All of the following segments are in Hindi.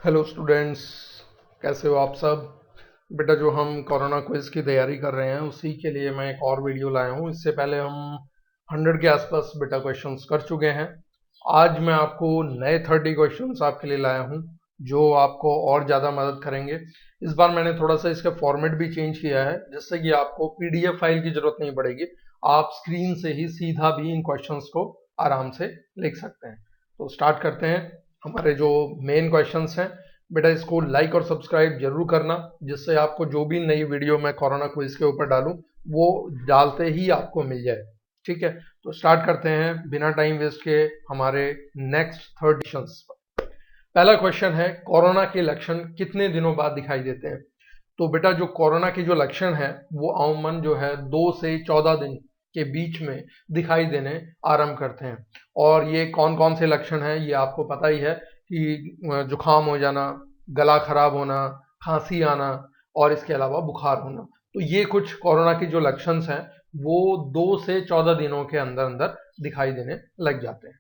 हेलो स्टूडेंट्स, कैसे हो आप सब। बेटा जो हम कोरोना क्विज की तैयारी कर रहे हैं उसी के लिए मैं एक और वीडियो लाया हूँ। इससे पहले हम 100 के आसपास बेटा क्वेश्चंस कर चुके हैं। आज मैं आपको नए 30 क्वेश्चंस आपके लिए लाया हूँ जो आपको और ज़्यादा मदद करेंगे। इस बार मैंने थोड़ा सा इसका फॉर्मेट भी चेंज किया है जिससे कि आपको पीडीएफ फाइल की जरूरत नहीं पड़ेगी। आप स्क्रीन से ही सीधा भी इन क्वेश्चंस को आराम से लिख सकते हैं। तो स्टार्ट करते हैं हमारे जो मेन क्वेश्चंस हैं। बेटा इसको लाइक और सब्सक्राइब जरूर करना जिससे आपको जो भी नई वीडियो मैं कोरोना क्विज के ऊपर डालूं वो डालते ही आपको मिल जाए। ठीक है, तो स्टार्ट करते हैं बिना टाइम वेस्ट के हमारे नेक्स्ट 30 क्वेश्चंस पर। पहला क्वेश्चन है, कोरोना के लक्षण कितने दिनों बाद दिखाई देते हैं। तो बेटा जो कोरोना के जो लक्षण है वो अमूमन जो है 2 से 14 दिन के बीच में दिखाई देने आरंभ करते हैं। और ये कौन कौन से लक्षण हैं ये आपको पता ही है कि जुकाम हो जाना, गला खराब होना, खांसी आना और इसके अलावा बुखार होना। तो ये कुछ कोरोना के जो लक्षण हैं वो 2 से 14 दिनों के अंदर अंदर दिखाई देने लग जाते हैं।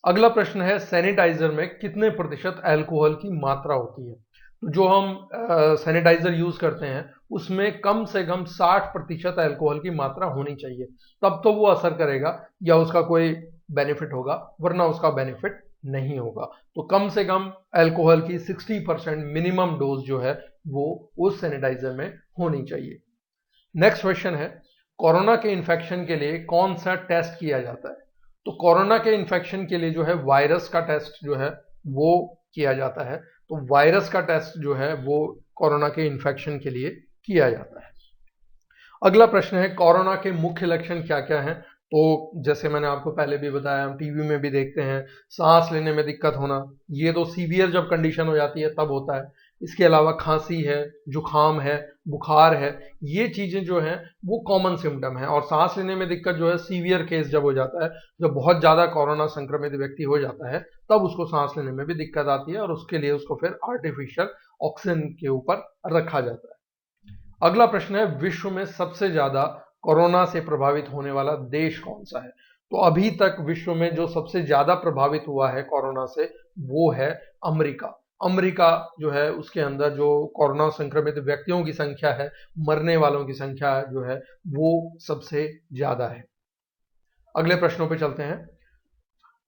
अगला प्रश्न है, सैनिटाइजर में कितने प्रतिशत अल्कोहल की मात्रा होती है। तो जो हम सैनिटाइजर यूज करते हैं उसमें कम से कम 60% अल्कोहल की मात्रा होनी चाहिए, तब तो वो असर करेगा या उसका कोई बेनिफिट होगा, वरना उसका बेनिफिट नहीं होगा। तो कम से कम अल्कोहल की 60% मिनिमम डोज जो है वो उस सैनिटाइजर में होनी चाहिए। नेक्स्ट क्वेश्चन है, कोरोना के इन्फेक्शन के लिए कौन सा टेस्ट किया जाता है। तो कोरोना के इन्फेक्शन के लिए जो है वायरस का टेस्ट जो है वो किया जाता है। तो वायरस का टेस्ट जो है वो कोरोना के इन्फेक्शन के लिए किया जाता है। अगला प्रश्न है, कोरोना के मुख्य लक्षण क्या क्या हैं। तो जैसे मैंने आपको पहले भी बताया, हम टीवी में भी देखते हैं, सांस लेने में दिक्कत होना, ये तो सीवियर जब कंडीशन हो जाती है तब होता है। इसके अलावा खांसी है, जुखाम है, बुखार है, ये चीजें जो हैं वो कॉमन सिम्टम है। और सांस लेने में दिक्कत जो है सीवियर केस जब हो जाता है, जब बहुत ज्यादा कोरोना संक्रमित व्यक्ति हो जाता है तब उसको सांस लेने में भी दिक्कत आती है और उसके लिए उसको फिर आर्टिफिशियल ऑक्सीजन के ऊपर रखा जाता है। अगला प्रश्न है, विश्व में सबसे ज्यादा कोरोना से प्रभावित होने वाला देश कौन सा है। तो अभी तक विश्व में जो सबसे ज्यादा प्रभावित हुआ है कोरोना से वो है अमेरिका। अमेरिका जो है उसके अंदर जो कोरोना संक्रमित व्यक्तियों की संख्या है, मरने वालों की संख्या जो है वो सबसे ज्यादा है। अगले प्रश्नों पे चलते हैं,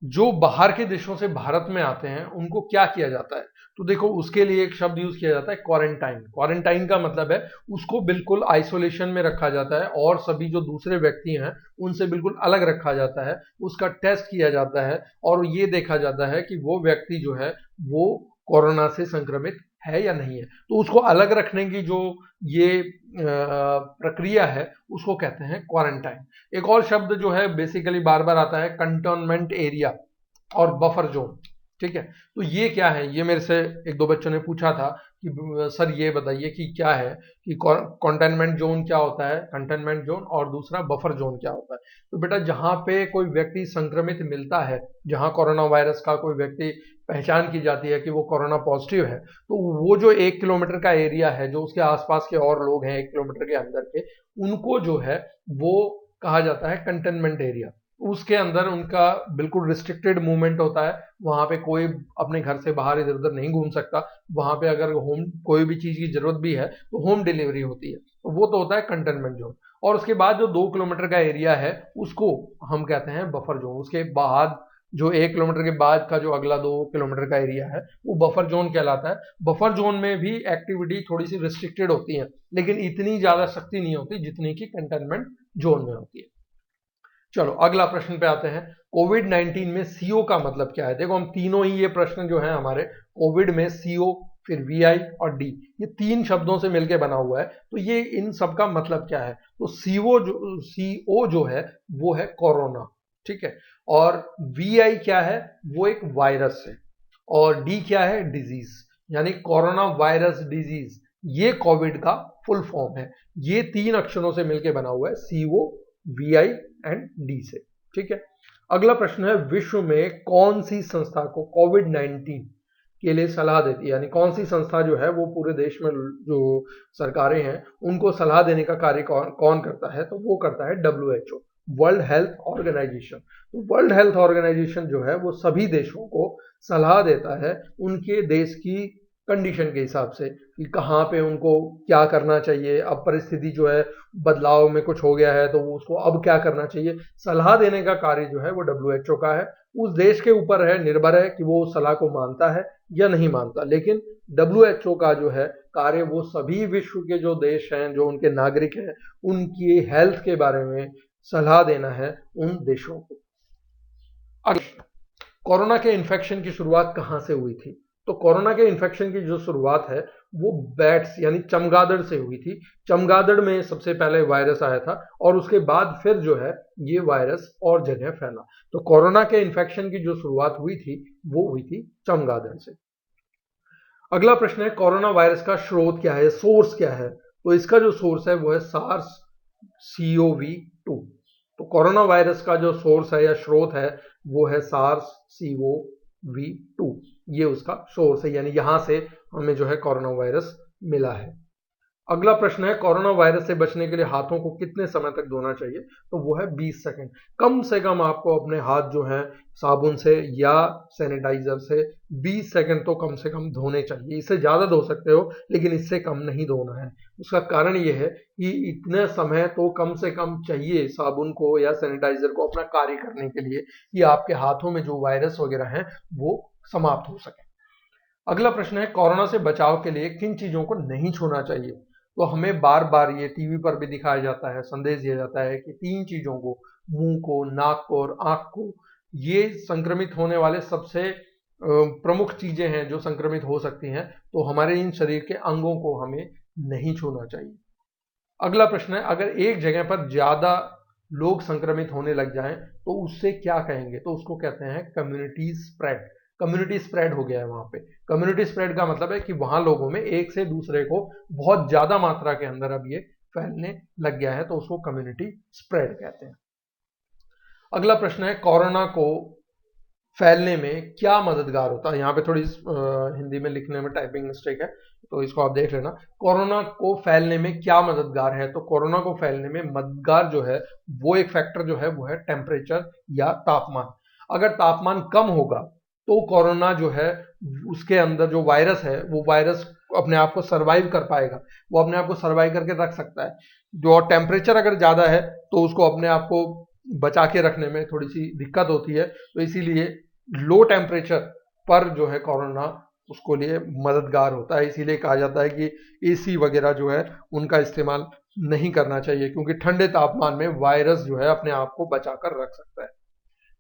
जो बाहर के देशों से भारत में आते हैं उनको क्या किया जाता है। तो देखो उसके लिए एक शब्द यूज किया जाता है, क्वारंटाइन। क्वारंटाइन का मतलब है उसको बिल्कुल आइसोलेशन में रखा जाता है और सभी जो दूसरे व्यक्ति हैं उनसे बिल्कुल अलग रखा जाता है, उसका टेस्ट किया जाता है और ये देखा जाता है कि वो व्यक्ति जो है वो कोरोना से संक्रमित है या नहीं है। तो उसको अलग रखने की जो ये प्रक्रिया है उसको कहते हैं क्वारंटाइन। एक और शब्द जो है बेसिकली बार बार आता है, कंटोनमेंट एरिया और बफर जोन। ठीक है, तो ये क्या है, ये मेरे से एक दो बच्चों ने पूछा था कि सर ये बताइए कि क्या है, कि कंटेनमेंट जोन क्या होता है, कंटेनमेंट जोन, और दूसरा बफर जोन क्या होता है। तो बेटा जहां पे कोई व्यक्ति संक्रमित मिलता है, जहां कोरोना वायरस का कोई व्यक्ति पहचान की जाती है कि वो कोरोना पॉजिटिव है, तो वो जो 1 किलोमीटर का एरिया है, जो उसके आसपास के और लोग हैं 1 किलोमीटर के अंदर के, उनको जो है वो कहा जाता है कंटेनमेंट एरिया। उसके अंदर उनका बिल्कुल रिस्ट्रिक्टेड मूवमेंट होता है, वहां पे कोई अपने घर से बाहर इधर उधर नहीं घूम सकता। वहां पे अगर होम कोई भी चीज की जरूरत भी है तो होम डिलीवरी होती है, तो वो तो होता है कंटेनमेंट जोन। और उसके बाद जो 2 किलोमीटर का एरिया है उसको हम कहते हैं बफर जोन। उसके बाद जो 1 किलोमीटर के बाद का जो अगला 2 किलोमीटर का एरिया है वो बफर जोन कहलाता है। बफर जोन में भी एक्टिविटी थोड़ी सी रिस्ट्रिक्टेड होती है, लेकिन इतनी ज्यादा सख्ती नहीं होती जितनी की कंटेनमेंट जोन में होती है। चलो अगला प्रश्न पे आते हैं, कोविड 19 में सीओ का मतलब क्या है। देखो हम तीनों ही ये प्रश्न जो है हमारे, कोविड में सीओ, फिर वीआई और डी, ये 3 शब्दों से मिलकर बना हुआ है। तो ये इन सब का मतलब क्या है। तो सीओ जो है वो है कोरोना। ठीक है, और वीआई क्या है, वो एक वायरस है, और डी क्या है, डिजीज, यानी कोरोना वायरस डिजीज, ये कोविड का फुल फॉर्म है। ये 3 अक्षरों से मिलकर बना हुआ है, सीओ, वीआई एंड डी से। ठीक है, अगला प्रश्न है, विश्व में कौन सी संस्था को कोविड 19 के लिए सलाह देती है, यानी कौन सी संस्था जो है वो पूरे देश में जो सरकारें हैं उनको सलाह देने का कार्य कौन कौन करता है। तो वो करता है डब्ल्यूएचओ, वर्ल्ड हेल्थ ऑर्गेनाइजेशन। तो वर्ल्ड हेल्थ ऑर्गेनाइजेशन जो है वो सभी देशों को सलाह देता है उनके देश की कंडीशन के हिसाब से कि कहाँ पे उनको क्या करना चाहिए। अब परिस्थिति जो है बदलाव में कुछ हो गया है तो उसको अब क्या करना चाहिए, सलाह देने का कार्य जो है वो WHO का है। उस देश के ऊपर है, निर्भर है कि वो उस सलाह को मानता है या नहीं मानता। लेकिन WHO का जो है कार्य वो सभी विश्व के जो देश हैं, जो उनके नागरिक हैं, उनकी हेल्थ के बारे में सलाह देना है उन देशों को। कोरोना के इन्फेक्शन की शुरुआत कहाँ से हुई थी? तो कोरोना के इन्फेक्शन की जो शुरुआत है वो बैट्स यानी चमगादड़ से हुई थी। चमगादड़ में सबसे पहले वायरस आया था और उसके बाद फिर जो है ये वायरस और जगह फैला। तो कोरोना के इन्फेक्शन की जो शुरुआत हुई थी वो हुई थी चमगादड़ से। अगला प्रश्न है कोरोना वायरस का स्रोत क्या है, सोर्स क्या है? तो इसका जो सोर्स है वो है सार्स CoV-2। तो कोरोना वायरस का जो सोर्स है या स्रोत है वो है सार्स CoV-2। ये उसका सोर्स है, यानी यहां से हमें जो है कोरोना वायरस मिला है। अगला प्रश्न है कोरोना वायरस से बचने के लिए हाथों को कितने समय तक धोना चाहिए? तो वो है 20 सेकंड। कम से कम आपको अपने हाथ जो है साबुन से या सैनिटाइजर से 20 सेकंड तो कम से कम धोने चाहिए। इससे ज़्यादा धो सकते हो लेकिन इससे कम नहीं धोना है। उसका कारण ये है कि इतने समय तो कम से कम चाहिए साबुन को या सैनिटाइजर को अपना कार्य करने के लिए कि आपके हाथों में जो वायरस वगैरह हैं वो समाप्त हो सके। अगला प्रश्न है कोरोना से बचाव के लिए किन चीज़ों को नहीं छूना चाहिए? तो हमें बार बार ये टीवी पर भी दिखाया जाता है, संदेश दिया जाता है कि 3 चीज़ों को, मुंह को, नाक को और आँख को, ये संक्रमित होने वाले सबसे प्रमुख चीज़ें हैं जो संक्रमित हो सकती हैं। तो हमारे इन शरीर के अंगों को हमें नहीं छूना चाहिए। अगला प्रश्न है अगर एक जगह पर ज़्यादा लोग संक्रमित होने लग जाएं तो उससे क्या कहेंगे? तो उसको कहते हैं कम्युनिटी स्प्रेड। कम्युनिटी स्प्रेड हो गया है वहां पे। कम्युनिटी स्प्रेड का मतलब है कि वहां लोगों में एक से दूसरे को बहुत ज्यादा मात्रा के अंदर अब ये फैलने लग गया है, तो उसको कम्युनिटी स्प्रेड कहते हैं। अगला प्रश्न है कोरोना को फैलने में क्या मददगार होता है? यहाँ पे थोड़ी हिंदी में लिखने में टाइपिंग मिस्टेक है तो इसको आप देख लेना। कोरोना को फैलने में क्या मददगार है? तो कोरोना को फैलने में मददगार जो है वो एक फैक्टर जो है वो है टेम्परेचर या तापमान। अगर तापमान कम होगा तो कोरोना जो है उसके अंदर जो वायरस है वो वायरस अपने आप को सरवाइव कर पाएगा, वो अपने आप को सरवाइव करके रख सकता है। जो टेम्परेचर अगर ज़्यादा है तो उसको अपने आप को बचा के रखने में थोड़ी सी दिक्कत होती है। तो इसीलिए लो टेम्परेचर पर जो है कोरोना उसको लिए मददगार होता है। इसीलिए कहा जाता है कि AC वगैरह जो है उनका इस्तेमाल नहीं करना चाहिए क्योंकि ठंडे तापमान में वायरस जो है अपने आप को बचा कर रख सकता है।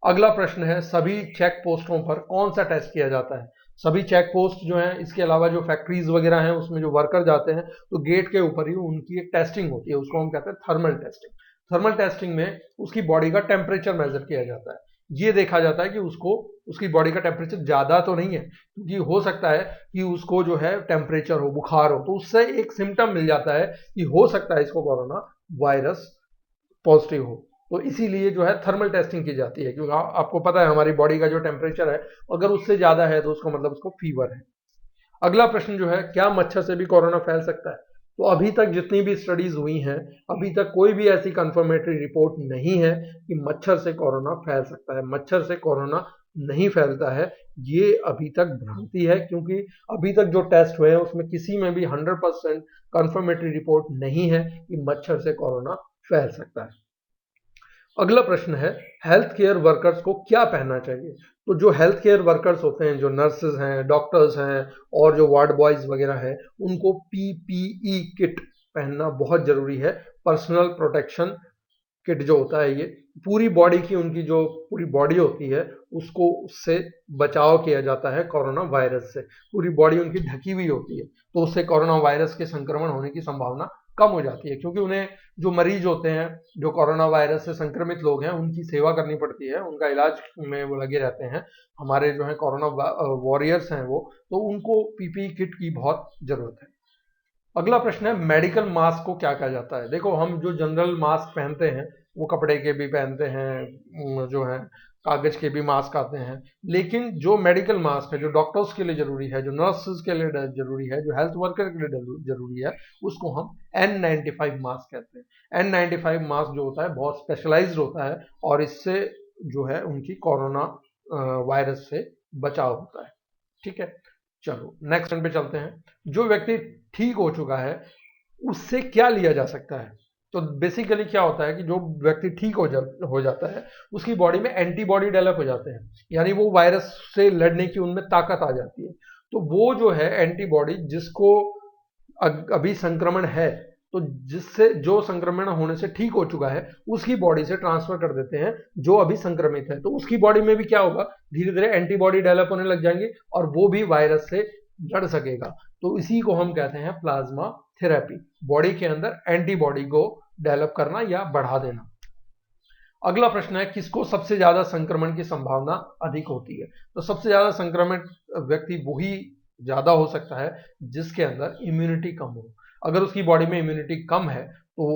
अगला प्रश्न है सभी चेक पोस्टों पर कौन सा टेस्ट किया जाता है? सभी चेक पोस्ट जो है, इसके अलावा जो फैक्ट्रीज वगैरह हैं उसमें जो वर्कर जाते हैं तो गेट के ऊपर ही उनकी एक टेस्टिंग होती है, उसको हम कहते हैं थर्मल टेस्टिंग। थर्मल टेस्टिंग में उसकी बॉडी का टेम्परेचर मेजर किया जाता है। ये देखा जाता है कि उसको उसकी बॉडी का टेम्परेचर ज्यादा तो नहीं है, क्योंकि हो सकता है कि उसको जो है टेम्परेचर हो, बुखार हो, तो उससे एक सिम्टम मिल जाता है कि हो सकता है इसको कोरोना वायरस पॉजिटिव हो। तो इसीलिए जो है थर्मल टेस्टिंग की जाती है क्योंकि आपको पता है हमारी बॉडी का जो टेम्परेचर है अगर उससे ज्यादा है तो उसको मतलब उसको फीवर है। अगला प्रश्न जो है क्या मच्छर से भी कोरोना फैल सकता है? तो अभी तक जितनी भी स्टडीज हुई हैं अभी तक कोई भी ऐसी कंफर्मेटरी रिपोर्ट नहीं है कि मच्छर से कोरोना फैल सकता है। मच्छर से कोरोना नहीं फैलता है, ये अभी तक भ्रांति है क्योंकि अभी तक जो टेस्ट हुए हैं उसमें किसी में भी 100% कंफर्मेटरी रिपोर्ट नहीं है कि मच्छर से कोरोना फैल सकता है। अगला प्रश्न है हेल्थ केयर वर्कर्स को क्या पहनना चाहिए? तो जो हेल्थ केयर वर्कर्स होते हैं, जो नर्सेज हैं, डॉक्टर्स हैं और जो वार्ड बॉयज वगैरह हैं, उनको PPE किट पहनना बहुत जरूरी है। पर्सनल प्रोटेक्शन किट जो होता है ये पूरी बॉडी की, उनकी जो पूरी बॉडी होती है उसको उससे बचाव किया जाता है कोरोना वायरस से। पूरी बॉडी उनकी ढकी हुई होती है तो उससे कोरोना वायरस के संक्रमण होने की संभावना कम हो जाती है, क्योंकि उन्हें जो मरीज होते हैं, जो कोरोना वायरस से संक्रमित लोग हैं, उनकी सेवा करनी पड़ती है, उनका इलाज में वो लगे रहते हैं। हमारे जो है कोरोना वॉरियर्स हैं वो, तो उनको PPE किट की बहुत जरूरत है। अगला प्रश्न है मेडिकल मास्क को क्या कहा जाता है? देखो हम जो जनरल मास्क पहनते हैं वो कपड़े के भी पहनते हैं, जो है कागज के भी मास्क आते हैं, लेकिन जो मेडिकल मास्क है, जो डॉक्टर्स के लिए जरूरी है, जो नर्सेज के लिए जरूरी है, जो हेल्थ वर्कर के लिए जरूरी है, उसको हम N95 मास्क कहते हैं। N95 मास्क जो होता है बहुत स्पेशलाइज्ड होता है और इससे जो है उनकी कोरोना वायरस से बचाव होता है। ठीक है, चलो नेक्स्ट पे चलते हैं। जो व्यक्ति ठीक हो चुका है उससे क्या लिया जा सकता है? तो बेसिकली क्या होता है कि जो व्यक्ति ठीक हो जाता है उसकी बॉडी में एंटीबॉडी डेवलप हो जाते हैं, यानी वो वायरस से लड़ने की उनमें ताकत आ जाती है। तो वो जो है एंटीबॉडी जिसको अभी संक्रमण है, तो जिससे जो संक्रमण होने से ठीक हो चुका है उसकी बॉडी से ट्रांसफर कर देते हैं जो अभी संक्रमित है। तो उसकी बॉडी में भी क्या होगा, धीरे धीरे एंटीबॉडी डेवलप होने लग जाएंगे और वो भी वायरस से लड़ सकेगा। तो इसी को हम कहते हैं प्लाज्मा थेरेपी, बॉडी के अंदर एंटीबॉडी को डेवलप करना या बढ़ा देना। अगला प्रश्न है, किसको सबसे ज्यादा संक्रमण की संभावना अधिक होती है? तो सबसे ज्यादा संक्रमित व्यक्ति वही ज्यादा हो सकता है जिसके अंदर इम्यूनिटी कम हो। अगर उसकी बॉडी में इम्यूनिटी कम है तो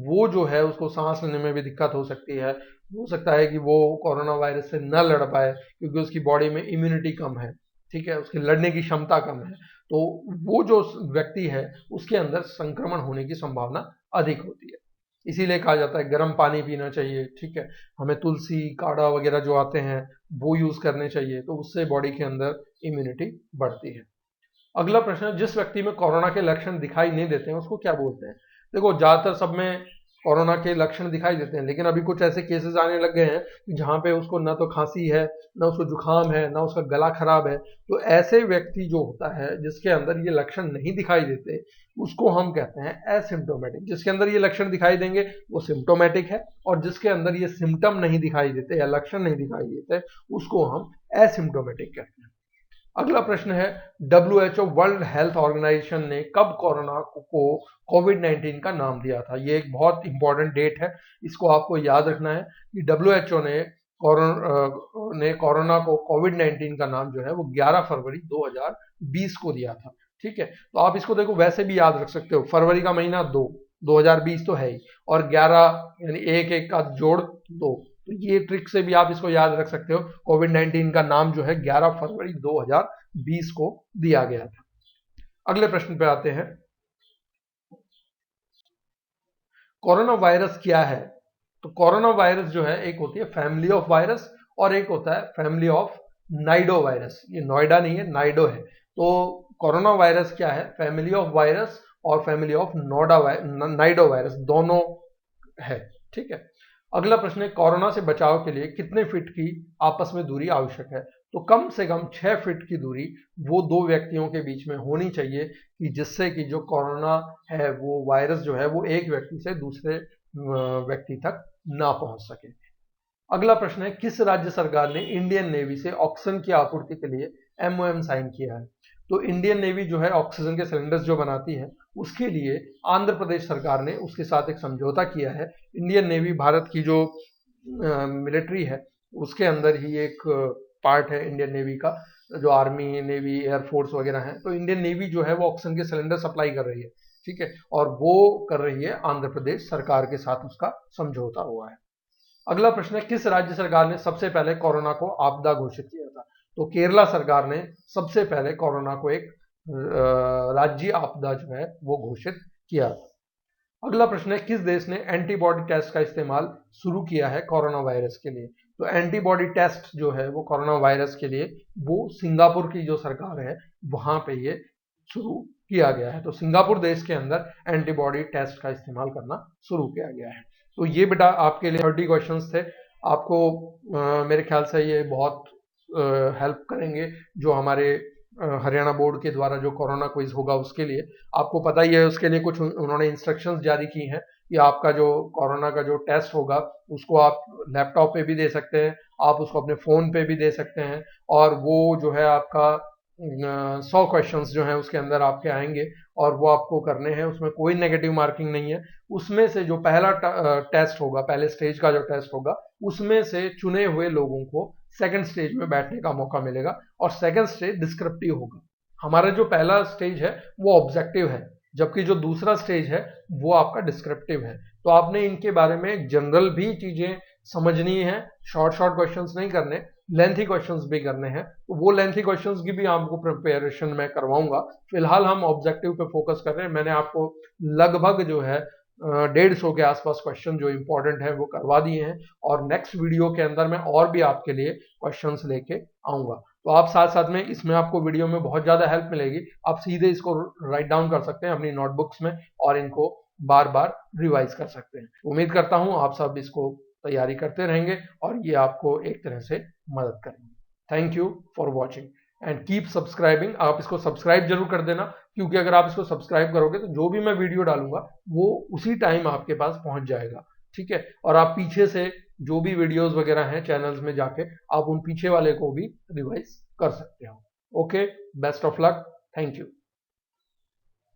वो जो है उसको सांस लेने में भी दिक्कत हो सकती है, हो सकता है कि वो कोरोना वायरस से न लड़ पाए क्योंकि उसकी बॉडी में इम्यूनिटी कम है। ठीक है, उसकी लड़ने की क्षमता कम है, तो वो जो व्यक्ति है उसके अंदर संक्रमण होने की संभावना अधिक होती है। इसीलिए कहा जाता है गर्म पानी पीना चाहिए। ठीक है, हमें तुलसी काढ़ा वगैरह जो आते हैं वो यूज करने चाहिए, तो उससे बॉडी के अंदर इम्यूनिटी बढ़ती है। अगला प्रश्न, जिस व्यक्ति में कोरोना के लक्षण दिखाई नहीं देते हैं उसको क्या बोलते हैं? देखो, ज्यादातर सब में कोरोना के लक्षण दिखाई देते हैं, लेकिन अभी कुछ ऐसे केसेस आने लग गए हैं कि जहाँ पे उसको ना तो खांसी है, ना उसको जुकाम है, ना उसका गला खराब है। तो ऐसे व्यक्ति जो होता है जिसके अंदर ये लक्षण नहीं दिखाई देते उसको हम कहते हैं एसिम्टोमेटिक। जिसके अंदर ये लक्षण दिखाई देंगे वो सिम्टोमेटिक है, और जिसके अंदर ये सिम्टम नहीं दिखाई देते या लक्षण नहीं दिखाई देते उसको हम एसिम्टोमेटिक कहते हैं। अगला प्रश्न है, WHO वर्ल्ड हेल्थ ऑर्गेनाइजेशन ने कब कोरोना को कोविड-19 का नाम दिया था? ये एक बहुत इंपॉर्टेंट डेट है, इसको आपको याद रखना है कि WHO ने कोरोना को कोविड-19 का नाम जो है वो 11 फरवरी 2020 को दिया था। ठीक है, तो आप इसको देखो वैसे भी याद रख सकते हो, फरवरी का महीना 2020 तो है ही, और 11 यानी एक एक का जोड़ 2, तो ये ट्रिक से भी आप इसको याद रख सकते हो। कोविड-19 का नाम जो है 11 फरवरी 2020 को दिया गया था। अगले प्रश्न पे आते हैं, कोरोना वायरस क्या है? तो कोरोना वायरस जो है एक होती है फैमिली ऑफ वायरस और एक होता है फैमिली ऑफ नाइडो वायरस। ये नोएडा नहीं है, नाइडो है। तो कोरोना वायरस क्या है? फैमिली ऑफ वायरस और फैमिली ऑफ नाइडो वायरस दोनों है। ठीक है, अगला प्रश्न है, कोरोना से बचाव के लिए कितने फीट की आपस में दूरी आवश्यक है? तो कम से कम 6 फीट की दूरी वो दो व्यक्तियों के बीच में होनी चाहिए कि जिससे कि जो कोरोना है वो वायरस जो है वो एक व्यक्ति से दूसरे व्यक्ति तक ना पहुंच सके। अगला प्रश्न है, किस राज्य सरकार ने इंडियन नेवी से ऑक्सीजन की आपूर्ति के लिए MOM साइन किया है? तो इंडियन नेवी जो है ऑक्सीजन के सिलेंडर्स जो बनाती है उसके लिए आंध्र प्रदेश सरकार ने उसके साथ एक समझौता किया है। इंडियन नेवी भारत की जो मिलिट्री है उसके अंदर ही एक पार्ट है इंडियन नेवी का, जो आर्मी नेवी एयरफोर्स वगैरह है। तो इंडियन नेवी जो है वो ऑक्सीजन के सिलेंडर सप्लाई कर रही है। ठीक है, और वो कर रही है आंध्र प्रदेश सरकार के साथ, उसका समझौता हुआ है। अगला प्रश्न है, किस राज्य सरकार ने सबसे पहले कोरोना को आपदा घोषित किया था? तो केरला सरकार ने सबसे पहले कोरोना को एक राज्य आपदा जो है वो घोषित किया था। अगला प्रश्न है, किस देश ने एंटीबॉडी टेस्ट का इस्तेमाल शुरू किया है कोरोना वायरस के लिए? तो एंटीबॉडी टेस्ट जो है वो कोरोना वायरस के लिए वो सिंगापुर की जो सरकार है वहां पे ये शुरू किया गया है। तो सिंगापुर देश के अंदर एंटीबॉडी टेस्ट का इस्तेमाल करना शुरू किया गया है। तो ये बेटा आपके लिए 30 क्वेश्चंस थे। आपको मेरे ख्याल से ये बहुत हेल्प करेंगे जो हमारे हरियाणा बोर्ड के द्वारा जो कोरोना क्विज होगा उसके लिए। आपको पता ही है उसके लिए कुछ उन्होंने इंस्ट्रक्शंस जारी की हैं कि आपका जो कोरोना का जो टेस्ट होगा उसको आप लैपटॉप पे भी दे सकते हैं, आप उसको अपने फ़ोन पे भी दे सकते हैं, और वो जो है आपका 100 क्वेश्चंस जो हैं उसके अंदर आपके आएंगे और वो आपको करने हैं। उसमें कोई नेगेटिव मार्किंग नहीं है। उसमें से जो पहला टेस्ट होगा, पहले स्टेज का जो टेस्ट होगा, उसमें से चुने हुए लोगों को सेकंड स्टेज में बैठने का मौका मिलेगा, और सेकंड स्टेज डिस्क्रिप्टिव होगा। हमारा जो पहला स्टेज है वो ऑब्जेक्टिव है, जबकि जो दूसरा स्टेज है वो आपका डिस्क्रिप्टिव है। तो आपने इनके बारे में जनरल भी चीजें समझनी है, शॉर्ट शॉर्ट क्वेश्चंस नहीं करने, लेंथी क्वेश्चंस भी करने हैं, तो वो लेंथी क्वेश्चंस की भी आपको प्रिपरेशन मैं करवाऊंगा। फिलहाल हम ऑब्जेक्टिव पे फोकस कर रहे हैं। मैंने आपको लगभग जो है 150 के आसपास क्वेश्चन जो इंपॉर्टेंट है वो करवा दिए हैं, और नेक्स्ट वीडियो के अंदर मैं और भी आपके लिए क्वेश्चंस लेके आऊंगा। तो आप साथ साथ में इसमें आपको वीडियो में बहुत ज्यादा हेल्प मिलेगी। आप सीधे इसको राइट डाउन कर सकते हैं अपनी नोटबुक्स में और इनको बार बार रिवाइज कर सकते हैं। उम्मीद करता हूं आप सब इसको तैयारी करते रहेंगे और ये आपको एक तरह से मदद करेंगे। Thank you for watching and keep subscribing. आप इसको सब्सक्राइब जरूर कर देना, क्योंकि अगर आप इसको सब्सक्राइब करोगे तो जो भी मैं वीडियो डालूंगा वो उसी टाइम आपके पास पहुंच जाएगा। ठीक है, और आप पीछे से जो भी वीडियोस वगैरह हैं चैनल्स में जाके आप उन पीछे वाले को भी रिवाइज कर सकते हो। Okay, best of luck, thank you.